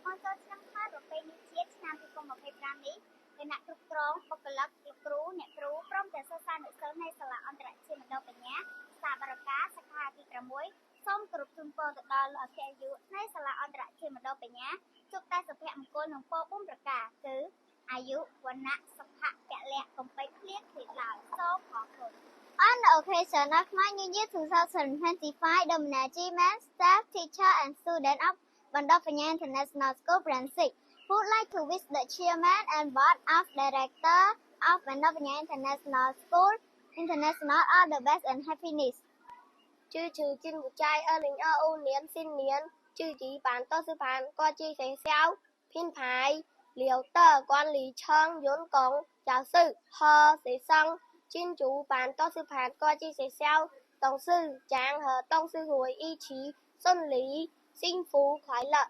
on choឆ្នាំថ្មីប្រពៃណីជាតិឆ្នាំ2025នេះគណៈគ្រប់គ្រងបុគ្គលិកលោកគ្រូអ្នកគ្រូព្រមទាំងសិស្សានុសិស្សនៃសាលាអន្តរជាតិមណ្ឌលបញ្ញាសាបរការសាខាទី6សូមគោរពជូនពរទៅដល់លោកអគ្គនាយកនៃសាលាអន្តរជាតិមណ្ឌលបញ្ញាជួបតែសុភមង្គលនិងពរ4ប្រការគឺអាយុវណ្ណៈសុខៈពលៈកំពេចភ្លៀងភ្លៀងឡើយសូមអរគុណ On the occasion of my New Year 2025, the management, staff, teacher, and students of Bandopanya International School Branch 6 would like to wish the chairman and board of directors of Bandopanya International School International all the best and happiness. Chư trừ chinh của trai ơ lính ơ u niên xin niên, chư chỉ bán tốt sư phán qua chi sẽ xéo, phiên phái, liều tờ quan lý chân dốn cống, giáo sư, hơ, sẽ xong, chinh chú bán tốt sư phán qua chi sẽ xéo, tổng sư, trang hờ tông sư hùi y trí, xuân lý, sinh phú, khoái lợi.